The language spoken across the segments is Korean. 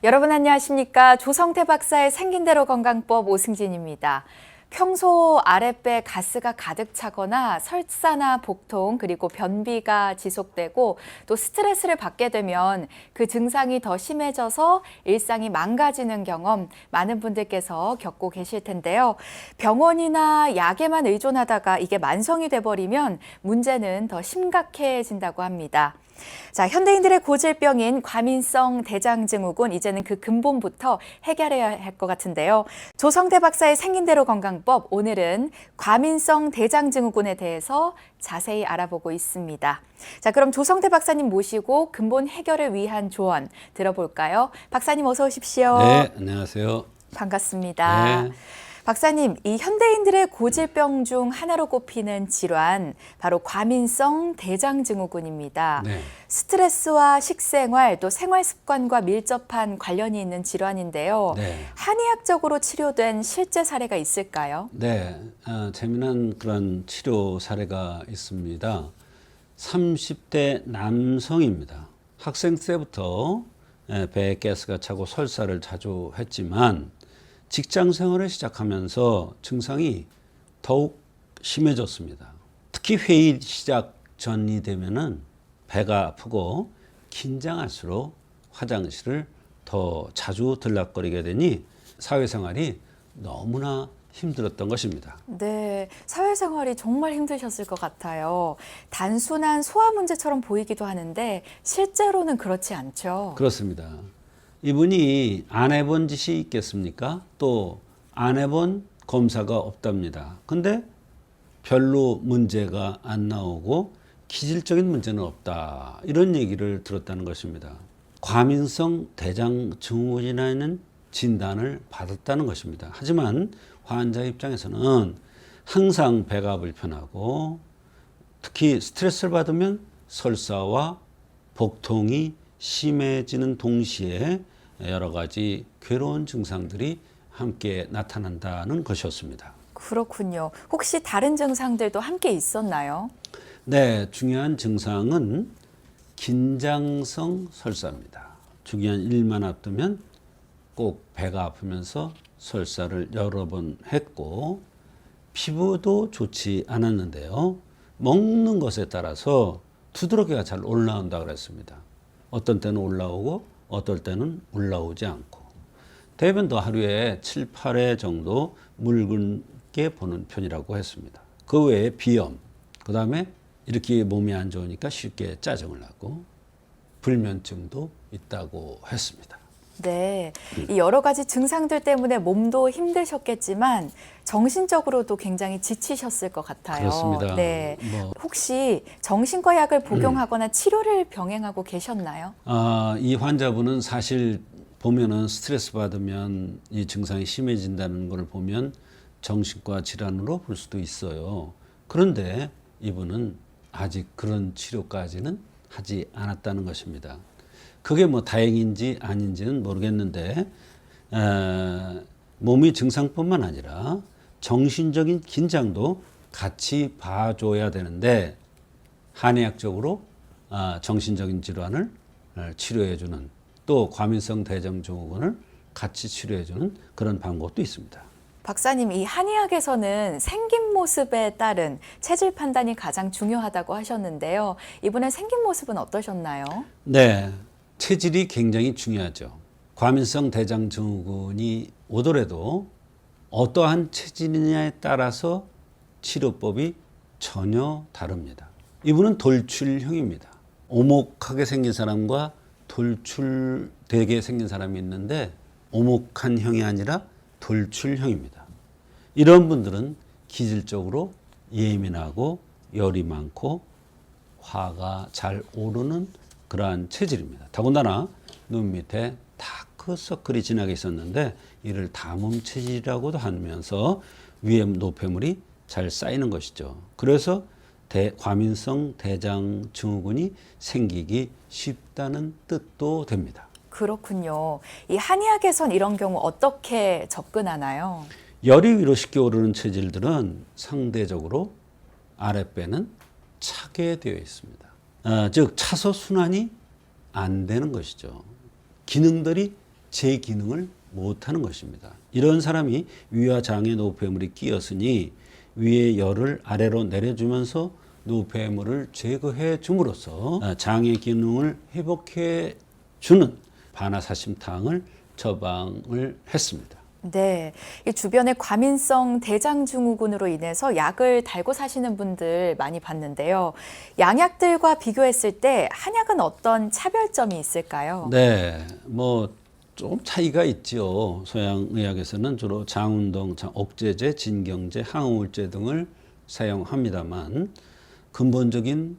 여러분 안녕하십니까? 조성태 박사의 생긴대로 건강법 오승진입니다. 평소 아랫배 가스가 가득 차거나 설사나 복통 그리고 변비가 지속되고 또 스트레스를 받게 되면 그 증상이 더 심해져서 일상이 망가지는 경험 많은 분들께서 겪고 계실 텐데요. 병원이나 약에만 의존하다가 이게 만성이 돼버리면 문제는 더 심각해진다고 합니다. 자, 현대인들의 고질병인 과민성 대장증후군 이제는 그 근본부터 해결해야 할 것 같은데요. 조성태 박사의 생긴대로 건강법 오늘은 과민성 대장증후군에 대해서 자세히 알아보고 있습니다. 자, 그럼 조성태 박사님 모시고 근본 해결을 위한 조언 들어볼까요? 박사님 어서 오십시오. 네, 안녕하세요. 반갑습니다. 네. 박사님, 이 현대인들의 고질병 중 하나로 꼽히는 질환, 바로 과민성 대장증후군입니다. 네. 스트레스와 식생활, 또 생활 습관과 밀접한 관련이 있는 질환인데요. 네. 한의학적으로 치료된 실제 사례가 있을까요? 네, 재미난 그런 치료 사례가 있습니다. 30대 남성입니다. 학생 때부터 배에 가스가 차고 설사를 자주 했지만 직장 생활을 시작하면서 증상이 더욱 심해졌습니다. 특히 회의 시작 전이 되면은 배가 아프고 긴장할수록 화장실을 더 자주 들락거리게 되니 사회생활이 너무나 힘들었던 것입니다. 네, 사회생활이 정말 힘드셨을 것 같아요. 단순한 소화 문제처럼 보이기도 하는데 실제로는 그렇지 않죠. 그렇습니다. 이분이 안 해본 짓이 있겠습니까? 또 안 해본 검사가 없답니다. 근데 별로 문제가 안 나오고 기질적인 문제는 없다. 이런 얘기를 들었다는 것입니다. 과민성 대장증후군이라는 진단을 받았다는 것입니다. 하지만 환자 입장에서는 항상 배가 불편하고 특히 스트레스를 받으면 설사와 복통이 심해지는 동시에 여러 가지 괴로운 증상들이 함께 나타난다는 것이었습니다. 그렇군요. 혹시 다른 증상들도 함께 있었나요? 네, 중요한 증상은 긴장성 설사입니다. 중요한 일만 앞두면 꼭 배가 아프면서 설사를 여러 번 했고 피부도 좋지 않았는데요. 먹는 것에 따라서 두드러기가 잘 올라온다 그랬습니다. 어떤 때는 올라오고 어떨 때는 올라오지 않고 대변도 하루에 7, 8회 정도 묽게 보는 편이라고 했습니다. 그 외에 비염, 그 다음에 이렇게 몸이 안 좋으니까 쉽게 짜증을 나고 불면증도 있다고 했습니다. 네, 이 여러 가지 증상들 때문에 몸도 힘드셨겠지만 정신적으로도 굉장히 지치셨을 것 같아요. 그렇습니다. 네, 혹시 정신과 약을 복용하거나 치료를 병행하고 계셨나요? 이 환자분은 사실 보면은 스트레스 받으면 이 증상이 심해진다는 걸 보면 정신과 질환으로 볼 수도 있어요. 그런데 이분은 아직 그런 치료까지는 하지 않았다는 것입니다. 그게 뭐 다행인지 아닌지는 모르겠는데 몸의 증상뿐만 아니라 정신적인 긴장도 같이 봐줘야 되는데 한의학적으로 정신적인 질환을 치료해주는 또 과민성 대장증후군을 같이 치료해주는 그런 방법도 있습니다. 박사님, 이 한의학에서는 생긴 모습에 따른 체질 판단이 가장 중요하다고 하셨는데요. 이분의 생긴 모습은 어떠셨나요? 네, 체질이 굉장히 중요하죠. 과민성 대장증후군이 오더라도 어떠한 체질이냐에 따라서 치료법이 전혀 다릅니다. 이분은 돌출형입니다. 오목하게 생긴 사람과 돌출되게 생긴 사람이 있는데 오목한 형이 아니라 돌출형입니다. 이런 분들은 기질적으로 예민하고 열이 많고 화가 잘 오르는 그러한 체질입니다. 더군다나 눈 밑에 다크서클이 진하게 있었는데 이를 담음 체질이라고도 하면서 위에 노폐물이 잘 쌓이는 것이죠. 그래서 과민성 대장증후군이 생기기 쉽다는 뜻도 됩니다. 그렇군요. 이 한의학에선 이런 경우 어떻게 접근하나요? 열이 위로 쉽게 오르는 체질들은 상대적으로 아랫배는 차게 되어 있습니다. 즉 차서 순환이 안 되는 것이죠. 기능들이 제 기능을 못하는 것입니다. 이런 사람이 위와 장에 노폐물이 끼었으니 위의 열을 아래로 내려주면서 노폐물을 제거해 줌으로써 장의 기능을 회복해 주는 바나사심탕을 처방을 했습니다. 네, 이 주변에 과민성 대장증후군으로 인해서 약을 달고 사시는 분들 많이 봤는데요. 양약들과 비교했을 때 한약은 어떤 차별점이 있을까요? 네, 뭐 좀 차이가 있죠. 서양의학에서는 주로 장운동, 옥제제, 진경제, 항우울제 등을 사용합니다만 근본적인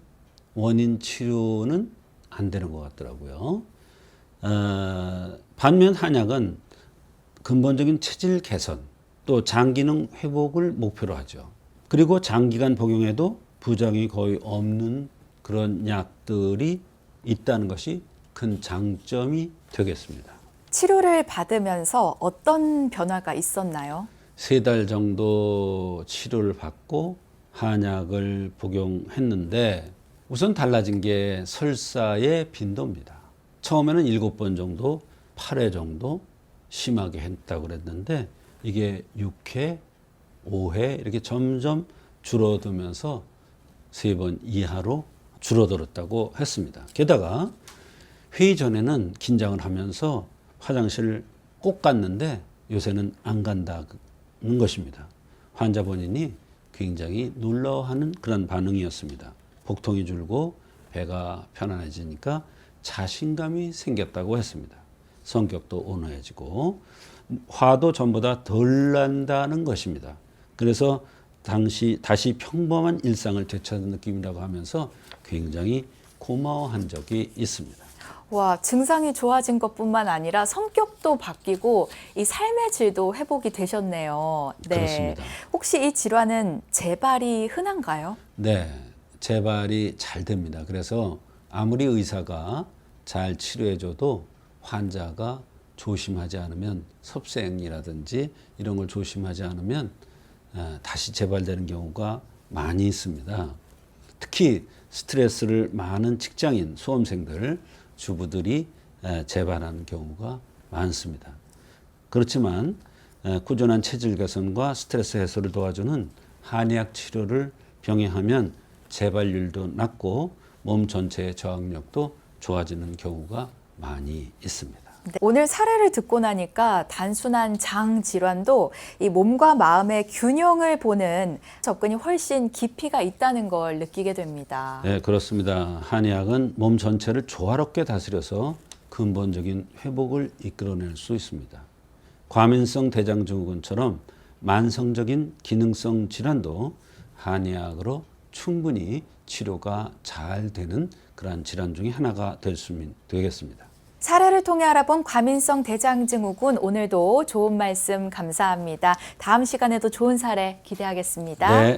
원인 치료는 안 되는 것 같더라고요. 반면 한약은 근본적인 체질 개선, 또 장기능 회복을 목표로 하죠. 그리고 장기간 복용해도 부작용이 거의 없는 그런 약들이 있다는 것이 큰 장점이 되겠습니다. 치료를 받으면서 어떤 변화가 있었나요? 3달 정도 치료를 받고 한약을 복용했는데 우선 달라진 게 설사의 빈도입니다. 처음에는 7번 정도, 8회 정도 심하게 했다고 그랬는데 이게 6회, 5회 이렇게 점점 줄어들면서 3번 이하로 줄어들었다고 했습니다. 게다가 회의 전에는 긴장을 하면서 화장실을 꼭 갔는데 요새는 안 간다는 것입니다. 환자 본인이 굉장히 놀라워하는 그런 반응이었습니다. 복통이 줄고 배가 편안해지니까 자신감이 생겼다고 했습니다. 성격도 온화해지고 화도 전보다 덜 난다는 것입니다. 그래서 다시 평범한 일상을 되찾은 느낌이라고 하면서 굉장히 고마워한 적이 있습니다. 와, 증상이 좋아진 것뿐만 아니라 성격도 바뀌고 이 삶의 질도 회복이 되셨네요. 네. 그렇습니다. 혹시 이 질환은 재발이 흔한가요? 네, 재발이 잘 됩니다. 그래서 아무리 의사가 잘 치료해줘도 환자가 조심하지 않으면 섭생이라든지 이런 걸 조심하지 않으면 다시 재발되는 경우가 많이 있습니다. 특히 스트레스를 많은 직장인, 수험생들, 주부들이 재발하는 경우가 많습니다. 그렇지만 꾸준한 체질 개선과 스트레스 해소를 도와주는 한의학 치료를 병행하면 재발률도 낮고 몸 전체의 저항력도 좋아지는 경우가 많이 있습니다. 네. 오늘 사례를 듣고 나니까 단순한 장 질환도 이 몸과 마음의 균형을 보는 접근이 훨씬 깊이가 있다는 걸 느끼게 됩니다. 네, 그렇습니다. 한의학은 몸 전체를 조화롭게 다스려서 근본적인 회복을 이끌어낼 수 있습니다. 과민성 대장증후군처럼 만성적인 기능성 질환도 한의학으로 충분히 치료가 잘 되는 그러한 질환 중에 하나가 되겠습니다. 사례를 통해 알아본 과민성 대장증후군, 오늘도 좋은 말씀 감사합니다. 다음 시간에도 좋은 사례 기대하겠습니다. 네.